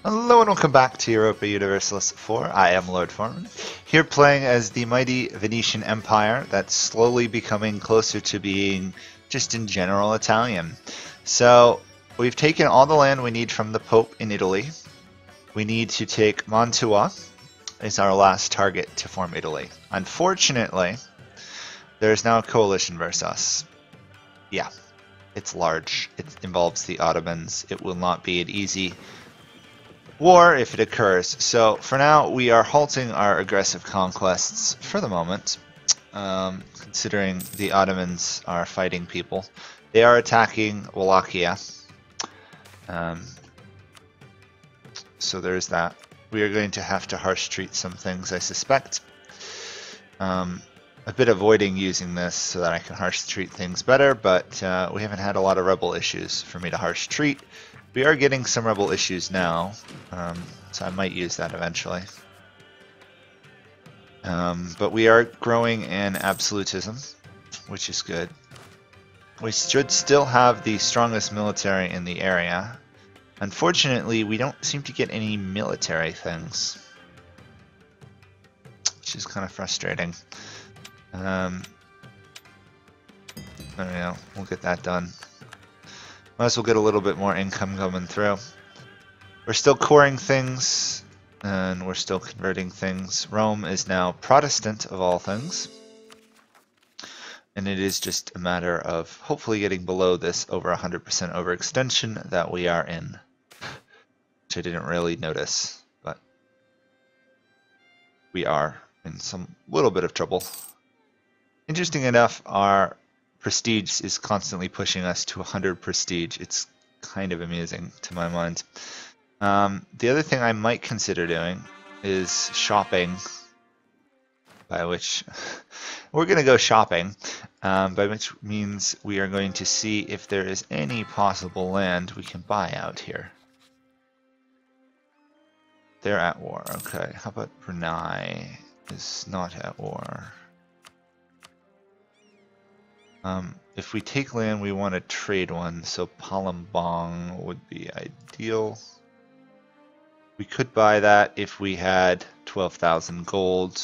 Hello and welcome back to Europa Universalis 4. I am Lord Forwind, here playing as the mighty Venetian Empire that's slowly becoming closer to being just in general Italian. So we've taken all the land we need from the Pope in Italy. We need to take Mantua as our last target to form Italy. Unfortunately, there is now a coalition versus us. Yeah, it's large. It involves the Ottomans. It will not be an easy war if it occurs. So for now, we are halting our aggressive conquests for the moment, considering the Ottomans are fighting people. They are attacking Wallachia. So there's that. We are going to have to harsh treat some things, I suspect. A bit avoiding using this so that I can harsh treat things better, but we haven't had a lot of rebel issues for me to harsh treat. We are getting some rebel issues now, so I might use that eventually. But we are growing in absolutism, which is good. We should still have the strongest military in the area. Unfortunately, we don't seem to get any military things, which is kind of frustrating. There we go, we'll get that done. Might as well get a little bit more income coming through. We're still coring things, and we're still converting things. Rome is now Protestant of all things. And it is just a matter of hopefully getting below this over 100% overextension that we are in. Which I didn't really notice, but we are in some little bit of trouble. Interesting enough, our prestige is constantly pushing us to 100 prestige. It's kind of amusing to my mind. The other thing I might consider doing is shopping, by which we're going to go shopping, by which means we are going to see if there is any possible land we can buy out here. They're at war. Okay, how about Brunei is not at war? If we take land, we want to trade one, so Palembang would be ideal. We could buy that if we had 12,000 gold,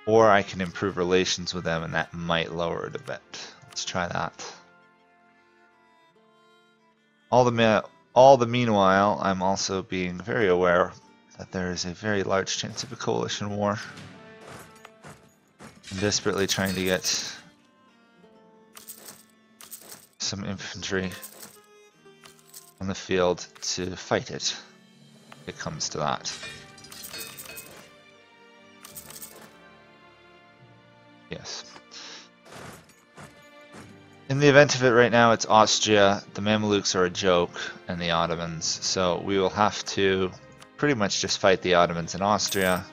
or I can improve relations with them and that might lower it a bit. Let's try that. All the meanwhile, I'm also being very aware that there is a very large chance of a coalition war. I'm desperately trying to get some infantry on the field to fight it if it comes to that. Yes. In the event of it right now, it's Austria, the Mamelukes are a joke, and the Ottomans. So we will have to pretty much just fight the Ottomans in Austria.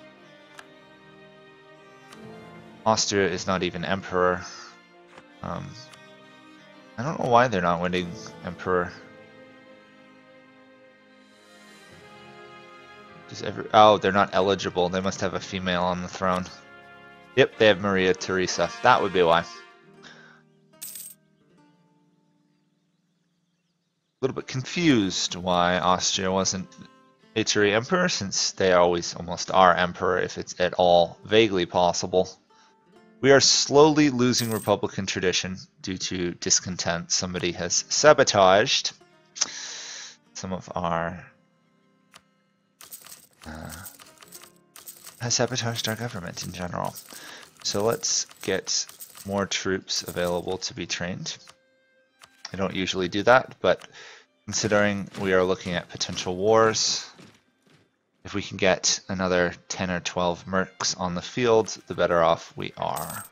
Austria is not even emperor. I don't know why they're not winning emperor. Oh, they're not eligible. They must have a female on the throne. Yep, they have Maria Theresa. That would be why. A little bit confused why Austria wasn't Italy emperor, since they always almost are emperor if it's at all vaguely possible. We are slowly losing Republican tradition due to discontent. Somebody has sabotaged some of our has sabotaged our government in general. So let's get more troops available to be trained. I don't usually do that, but considering we are looking at potential wars, if we can get another 10 or 12 mercs on the field, the better off we are.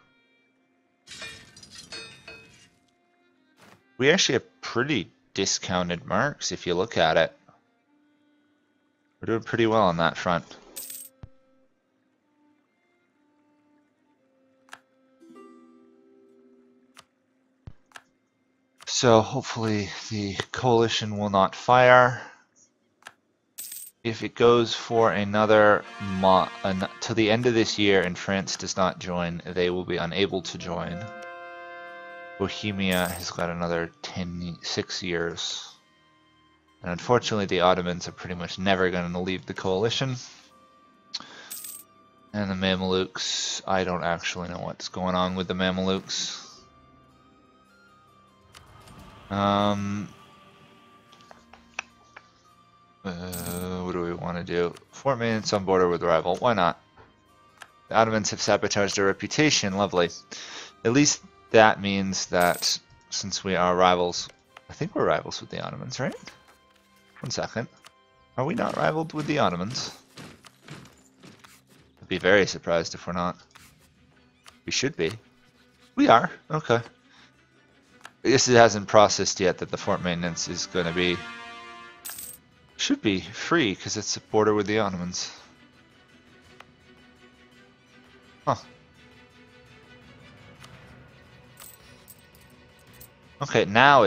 We actually have pretty discounted mercs if you look at it. We're doing pretty well on that front. So hopefully the coalition will not fire. If it goes for another to the end of this year and France does not join, they will be unable to join. Bohemia has got another 6 years. And unfortunately, the Ottomans are pretty much never going to leave the coalition. And the Mamelukes, I don't actually know what's going on with the Mamelukes. What do we want to do? Fort maintenance on border with rival. Why not? The Ottomans have sabotaged our reputation. Lovely. At least that means that since we are rivals, I think we're rivals with the Ottomans, right? 1 second. Are we not rivaled with the Ottomans? I'd be very surprised if we're not. We should be. We are. Okay. I guess it hasn't processed yet that the fort maintenance is going to be... should be free because it's a border with the Ottomans. Huh. Okay, now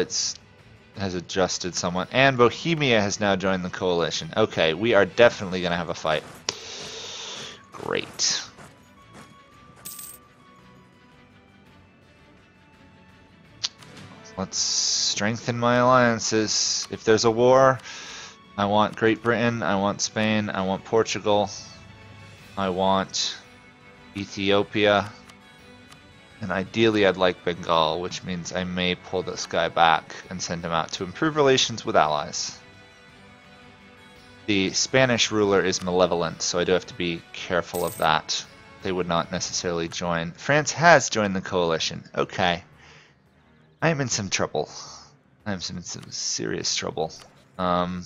has adjusted somewhat, and Bohemia has now joined the coalition. Okay, we are definitely going to have a fight. Great. Let's strengthen my alliances. If there's a war, I want Great Britain, I want Spain, I want Portugal, I want Ethiopia, and ideally I'd like Bengal, which means I may pull this guy back and send him out to improve relations with allies. The Spanish ruler is malevolent, so I do have to be careful of that. They would not necessarily join. France has joined the coalition. Okay. I am in some trouble. I am in some serious trouble. Not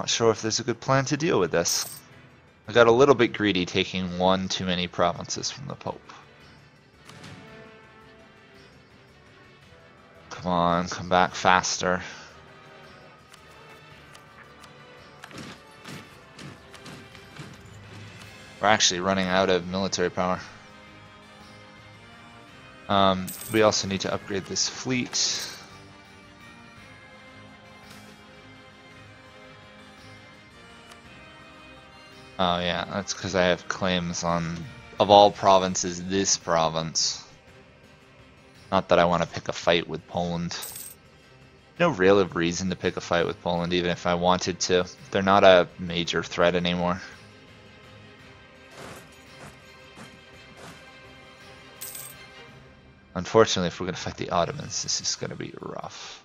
sure if there's a good plan to deal with this. I got a little bit greedy taking one too many provinces from the Pope. Come on, come back faster. We're actually running out of military power. We also need to upgrade this fleet. Oh yeah, that's because I have claims on, of all provinces, this province. Not that I want to pick a fight with Poland. No real reason to pick a fight with Poland, even if I wanted to. They're not a major threat anymore. Unfortunately, if we're going to fight the Ottomans, this is going to be rough.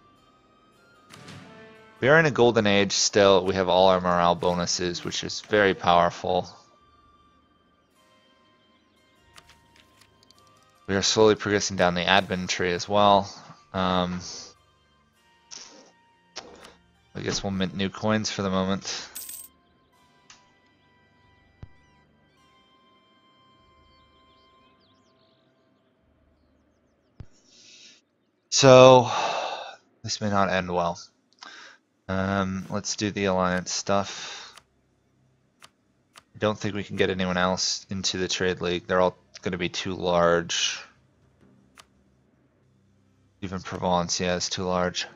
We are in a golden age still. We have all our morale bonuses, which is very powerful. We are slowly progressing down the admin tree as well. I guess we'll mint new coins for the moment. So, this may not end well. Let's do the alliance stuff. I don't think we can get anyone else into the trade league. They're all going to be too large. Even Provence, yeah, is too large.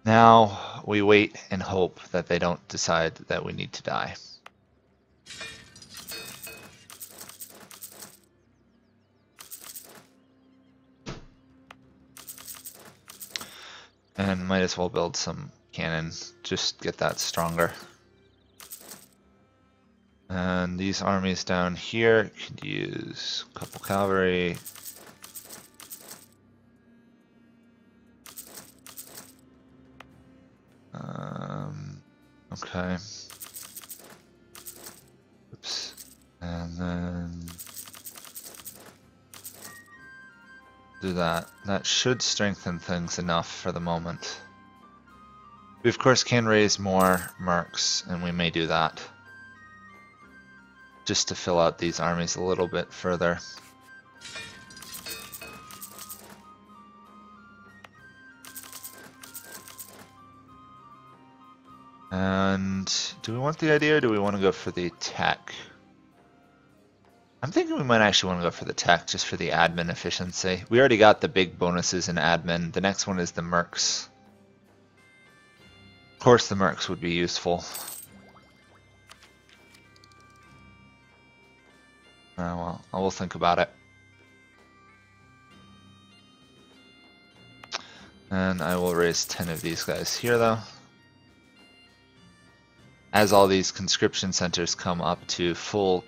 Now we wait and hope that they don't decide that we need to die. And might as well build some cannon, just get that stronger. And these armies down here could use a couple cavalry. Okay. Oops. And then do that. That should strengthen things enough for the moment. We of course can raise more mercs, and we may do that. Just to fill out these armies a little bit further. And do we want the idea or do we want to go for the tech? I'm thinking we might actually want to go for the tech just for the admin efficiency. We already got the big bonuses in admin. The next one is the mercs. Of course the mercs would be useful. Well, I will think about it. And I will raise 10 of these guys here, though. As all these conscription centers come up to full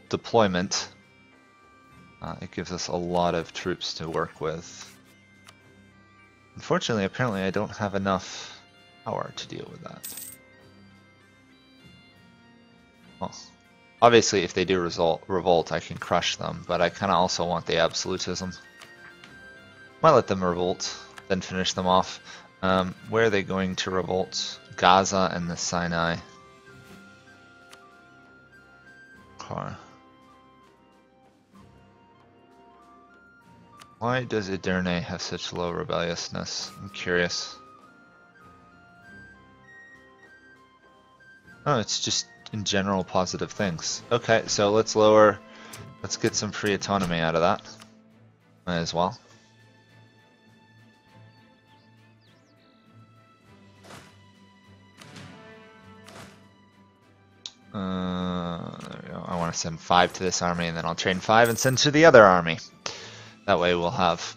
deployment, it gives us a lot of troops to work with. Unfortunately, apparently I don't have enough power to deal with that. Well, obviously if they do revolt, I can crush them, but I kind of also want the absolutism. Might let them revolt, then finish them off. Where are they going to revolt? Gaza and the Sinai. Car. Why does Edirne have such low rebelliousness? I'm curious. Oh, it's just in general positive things. Okay, so let's get some free autonomy out of that. Might as well. There we go. I want to send 5 to this army, and then I'll train 5 and send to the other army. That way we'll have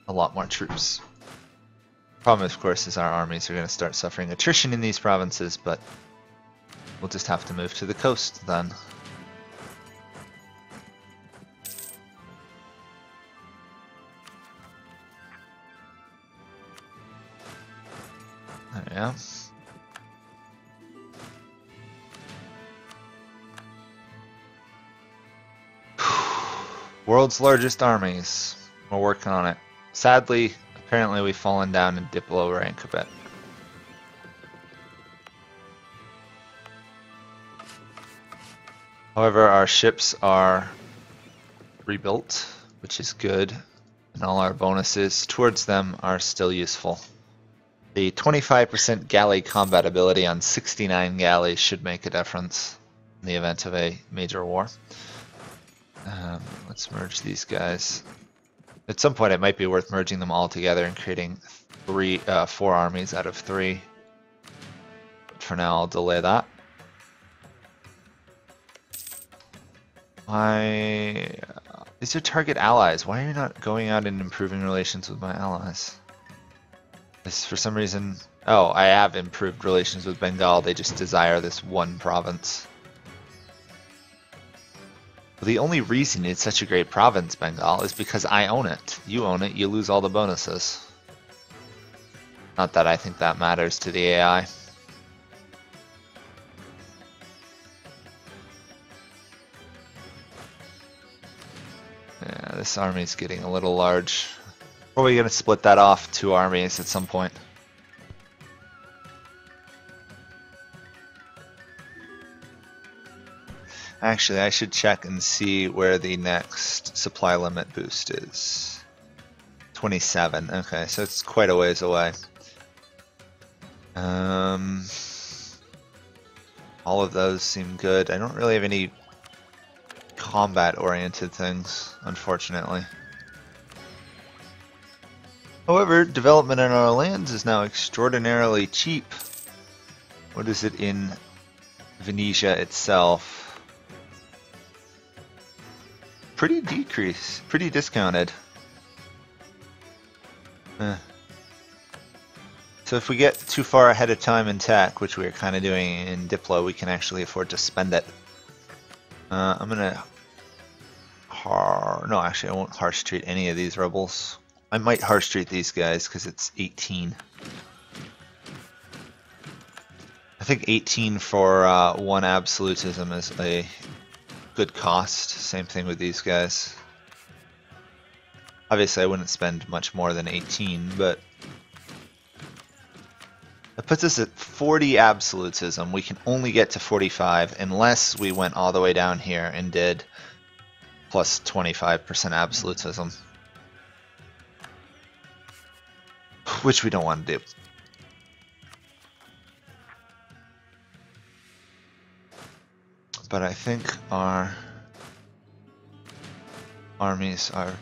a lot more troops. Problem, of course, is our armies are going to start suffering attrition in these provinces, but we'll just have to move to the coast then. There we go. World's largest armies. We're working on it. Sadly, apparently we've fallen down in Diplo rank a bit. However, our ships are rebuilt, which is good, and all our bonuses towards them are still useful. The 25% galley combat ability on 69 galleys should make a difference in the event of a major war. Let's merge these guys. At some point it might be worth merging them all together and creating 4 armies out of 3. But for now I'll delay that. These are target allies. Why are you not going out and improving relations with my allies? This, for some reason... Oh, I have improved relations with Bengal. They just desire this one province. The only reason it's such a great province, Bengal, is because I own it. You own it, you lose all the bonuses. Not that I think that matters to the AI. Yeah, this army's getting a little large. Or are we going to split that off 2 armies at some point? Actually, I should check and see where the next supply limit boost is. 27. Okay, so it's quite a ways away. All of those seem good. I don't really have any combat-oriented things, unfortunately. However, development in our lands is now extraordinarily cheap. What is it in Venetia itself? Pretty discounted. So if we get too far ahead of time in tech, which we're kind of doing in Diplo, we can actually afford to spend it. I'm gonna... No, actually I won't harsh treat any of these rebels. I might harsh treat these guys because it's 18. I think 18 for 1 absolutism is a good cost. Same thing with these guys. Obviously I wouldn't spend much more than 18, but that puts us at 40 absolutism. We can only get to 45 unless we went all the way down here and did plus 25% absolutism, which we don't want to do. But I think our armies are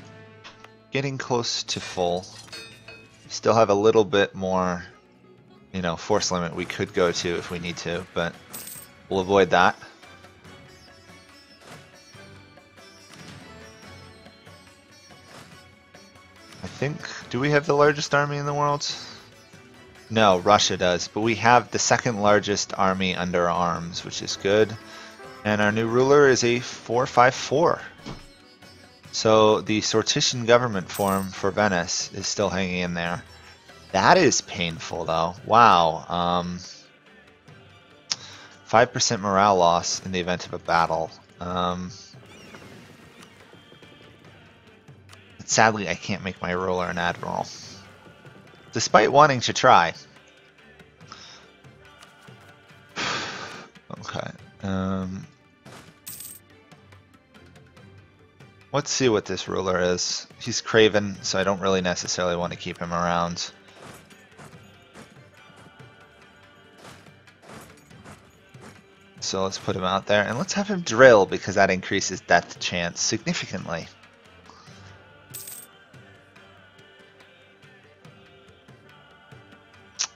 getting close to full. Still have a little bit more, you know, force limit we could go to if we need to, but we'll avoid that. I think, do we have the largest army in the world? No, Russia does, but we have the second largest army under arms, which is good. And our new ruler is a 454. So the Sortitian government form for Venice is still hanging in there. That is painful though. Wow. 5% morale loss in the event of a battle. Sadly, I can't make my ruler an admiral. Despite wanting to try. Okay. Let's see what this ruler is. He's craven, so I don't really necessarily want to keep him around. So let's put him out there, and let's have him drill, because that increases death chance significantly.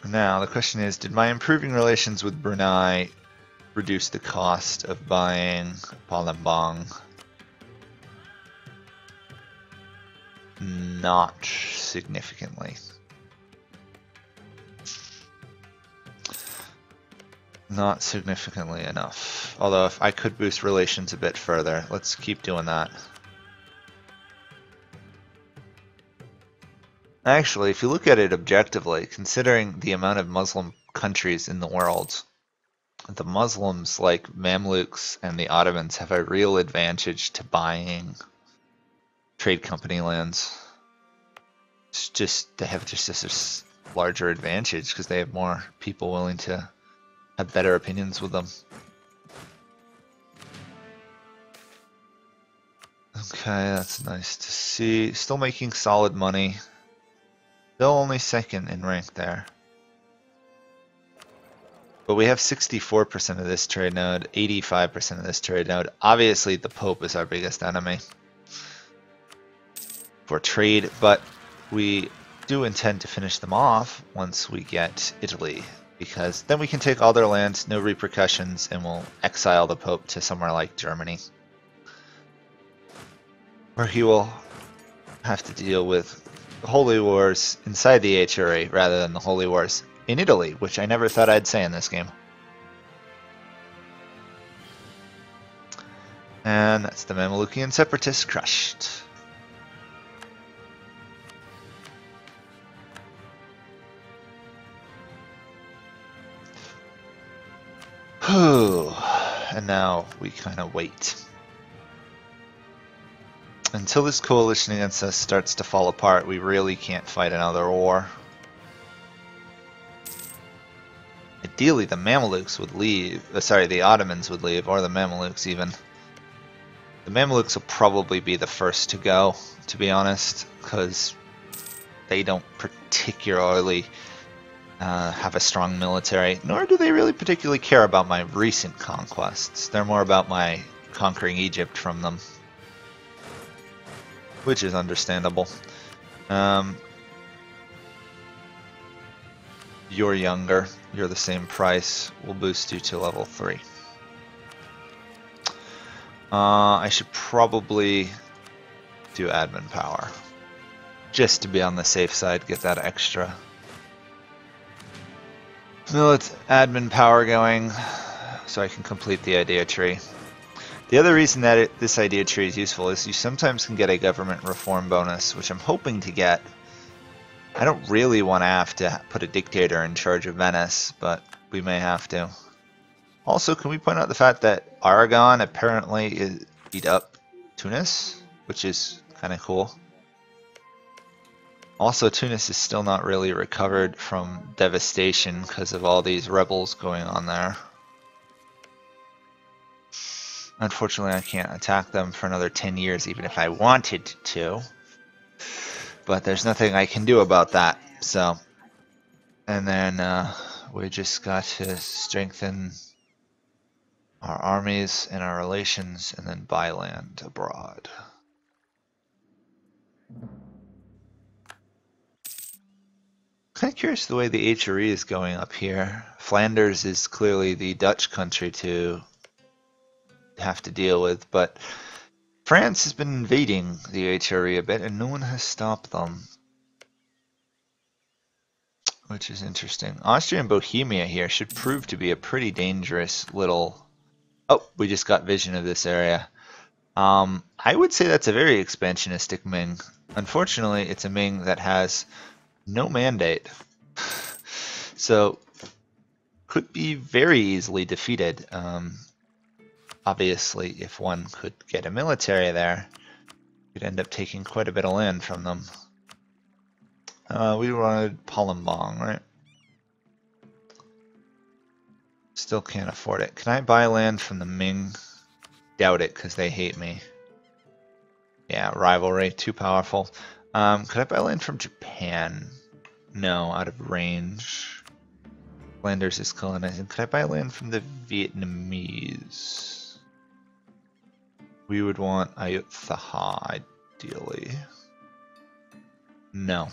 Now, the question is, did my improving relations with Brunei reduce the cost of buying Palembang? Not significantly. Not significantly enough. Although, if I could boost relations a bit further, let's keep doing that. Actually, if you look at it objectively, considering the amount of Muslim countries in the world, the Muslims like Mamluks and the Ottomans have a real advantage to buying trade company lands. It's just, they have just this larger advantage because they have more people willing to have better opinions with them. Okay, that's nice to see. Still making solid money. Still only second in rank there. But we have 64% of this trade node, 85% of this trade node. Obviously, the Pope is our biggest enemy for trade, but we do intend to finish them off once we get Italy, because then we can take all their lands, no repercussions, and we'll exile the Pope to somewhere like Germany, where he will have to deal with holy wars inside the HRE rather than the holy wars in Italy, which I never thought I'd say in this game. And that's the Mamelukian separatists crushed. Whew. And now we kind of wait. Until this coalition against us starts to fall apart, we really can't fight another war. Ideally, the Mamelukes would leave. Sorry, the Ottomans would leave, or the Mamelukes even. The Mamelukes will probably be the first to go, to be honest, because they don't particularly have a strong military, nor do they really particularly care about my recent conquests. They're more about my conquering Egypt from them, which is understandable. You're younger, you're the same price, we'll boost you to level 3. I should probably do admin power, just to be on the safe side, get that extra. Admin power going, so I can complete the idea tree. The other reason that this idea tree is useful is you sometimes can get a government reform bonus, which I'm hoping to get. I don't really want to have to put a dictator in charge of Venice, but we may have to. Also, can we point out the fact that Aragon apparently beat up Tunis, which is kind of cool. Also, Tunis is still not really recovered from devastation because of all these rebels going on there. Unfortunately, I can't attack them for another 10 years, even if I wanted to. But there's nothing I can do about that. So, and then we just got to strengthen our armies and our relations, and then buy land abroad. Kind of curious the way the HRE is going up here. Flanders is clearly the Dutch country to have to deal with, but France has been invading the HRE a bit and no one has stopped them. which is interesting. Austria and Bohemia here should prove to be a pretty dangerous little... Oh, we just got vision of this area. I would say that's a very expansionistic Ming. Unfortunately, it's a Ming that has no mandate. So, could be very easily defeated. Obviously, if one could get a military there, you'd end up taking quite a bit of land from them. We wanted Palembang, right? Still can't afford it. Can I buy land from the Ming? Doubt it, because they hate me. Yeah, rivalry, too powerful. Could I buy land from Japan? No, out of range. Flanders is colonizing. Could I buy land from the Vietnamese? We would want Eu4, ideally. No.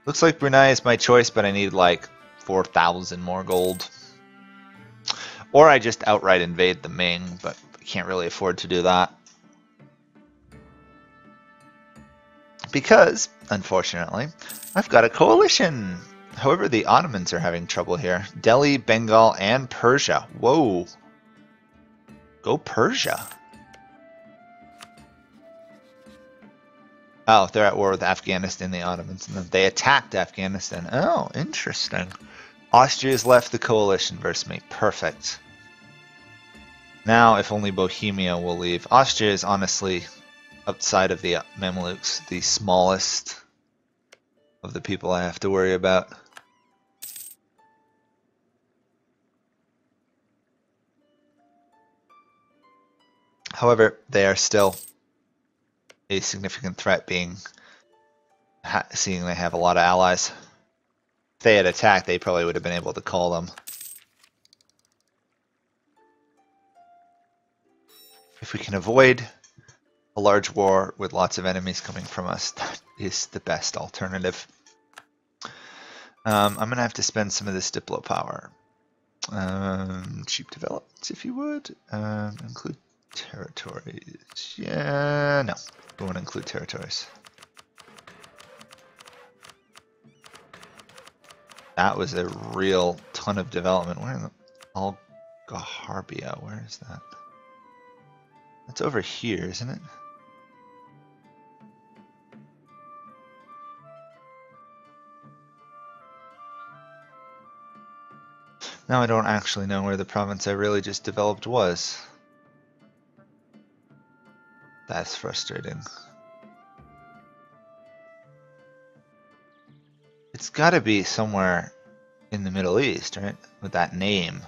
Looks like Brunei is my choice, but I need like 4,000 more gold. Or I just outright invade the Ming, but I can't really afford to do that. Because, unfortunately, I've got a coalition. However, the Ottomans are having trouble here. Delhi, Bengal, and Persia. Whoa. Go Persia. Oh, they're at war with Afghanistan, the Ottomans. And they attacked Afghanistan. Oh, interesting. Austria's left the coalition versus me. Perfect. Now, if only Bohemia will leave. Austria is honestly, outside of the Mamluks, the smallest of the people I have to worry about. However, they are still a significant threat, seeing they have a lot of allies. If they had attacked, they probably would have been able to call them. If we can avoid a large war with lots of enemies coming from us, that is the best alternative. I'm going to have to spend some of this Diplo power. Cheap developments, if you would. Include territories. Yeah, no. We won't include territories. That was a real ton of development. Where in the Algaharbia? Where is that? That's over here, isn't it? Now I don't actually know where the province I really just developed was. That's frustrating. It's gotta be somewhere in the Middle East, right? With that name.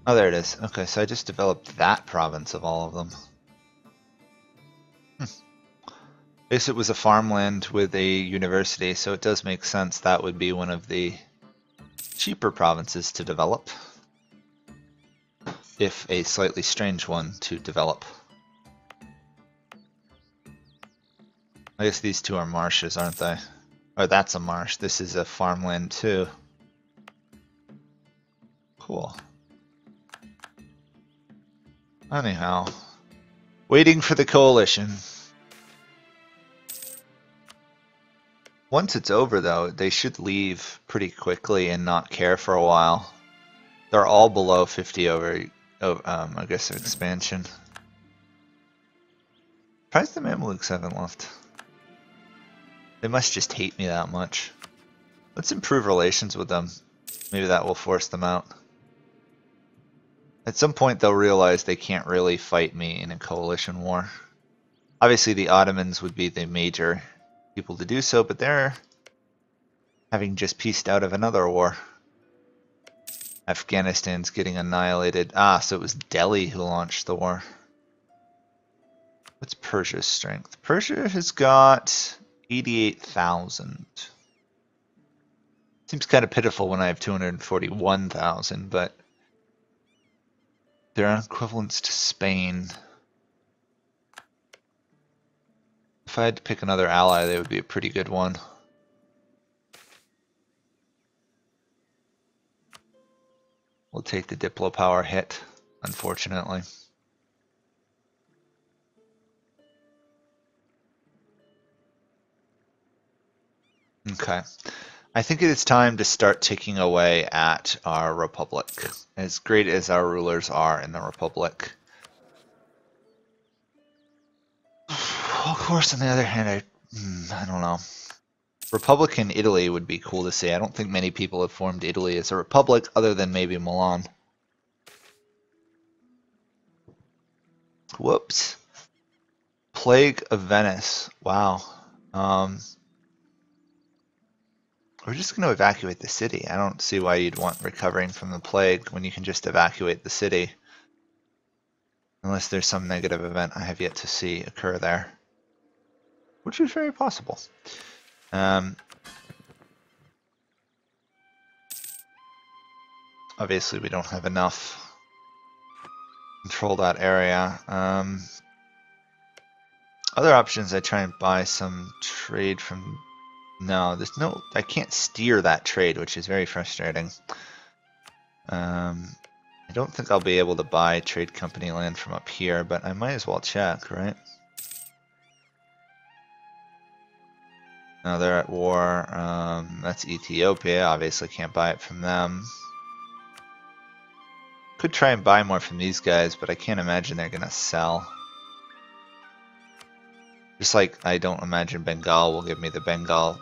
Oh, there it is. Okay, so I just developed that province of all of them. I guess it was a farmland with a university, so it does make sense that would be one of the cheaper provinces to develop. If a slightly strange one to develop. I guess these two are marshes, aren't they? Oh, that's a marsh. This is a farmland too. Cool. Anyhow, waiting for the coalition. Once it's over, though, they should leave pretty quickly and not care for a while. They're all below 50 over, I guess, expansion. Surprised the Mamluks haven't left. They must just hate me that much. Let's improve relations with them. Maybe that will force them out. At some point they'll realize they can't really fight me in a coalition war. Obviously the Ottomans would be the major people to do so, but they're having just pieced out of another war. Afghanistan's getting annihilated. Ah, so it was Delhi who launched the war. What's Persia's strength? Persia has got 88,000. Seems kind of pitiful when I have 241,000, but they're equivalents to Spain. If I had to pick another ally, they would be a pretty good one. We'll take the Diplo power hit, unfortunately. Okay. I think it is time to start ticking away at our republic, as great as our rulers are in the republic. Of course, on the other hand, I don't know. Republican Italy would be cool to see. I don't think many people have formed Italy as a republic, other than maybe Milan. Whoops. Plague of Venice. Wow. We're just going to evacuate the city. I don't see why you'd want recovering from the plague when you can just evacuate the city. Unless there's some negative event I have yet to see occur there. Which is very possible. Obviously we don't have enough to control that area. Other options, I try and buy some trade from... No, there's no... I can't steer that trade, which is very frustrating. I don't think I'll be able to buy trade company land from up here, but I might as well check, right? No, they're at war. That's Ethiopia. Obviously can't buy it from them. Could try and buy more from these guys, but I can't imagine they're going to sell. Just like I don't imagine Bengal will give me the Bengal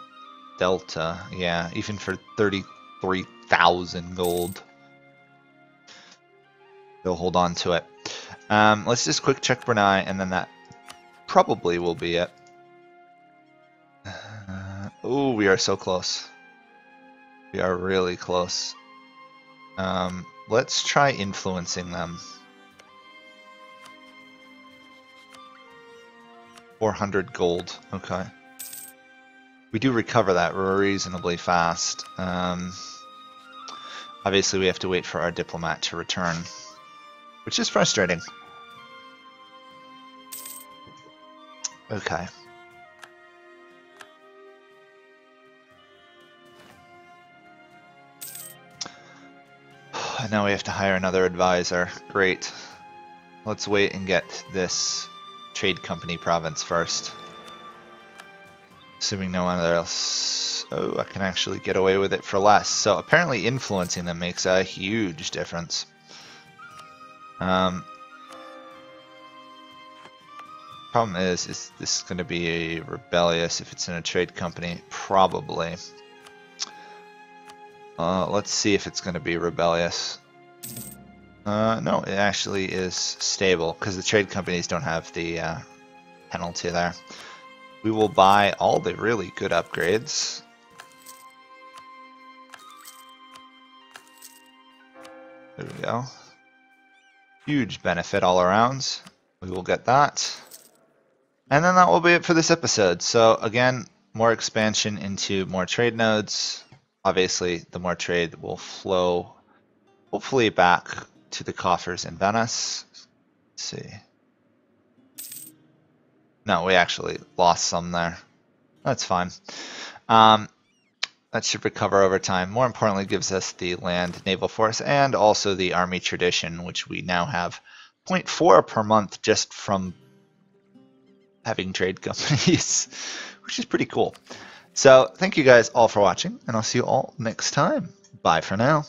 Delta. Yeah, even for 33,000 gold. They'll hold on to it. Let's just quick check Brunei, and then that probably will be it. Oh, we are so close. We are really close. Let's try influencing them. 400 gold. Okay. We do recover that reasonably fast. Obviously, we have to wait for our diplomat to return, which is frustrating. Okay. And now we have to hire another advisor. Great. Let's wait and get this trade company province first. Assuming no one else... Oh, I can actually get away with it for less. So apparently influencing them makes a huge difference. Problem is this going to be rebellious if it's in a trade company? Probably. Let's see if it's going to be rebellious. No, it actually is stable because the trade companies don't have the penalty there. We will buy all the really good upgrades. There we go. Huge benefit all around. We will get that. And then that will be it for this episode. So again, more expansion into more trade nodes. Obviously, the more trade will flow, hopefully, back to the coffers in Venice. Let's see. No, we actually lost some there. That's fine. That should recover over time. More importantly, gives us the land naval force and also the army tradition, which we now have 0.4 per month just from having trade companies, which is pretty cool. So thank you guys all for watching, and I'll see you all next time. Bye for now.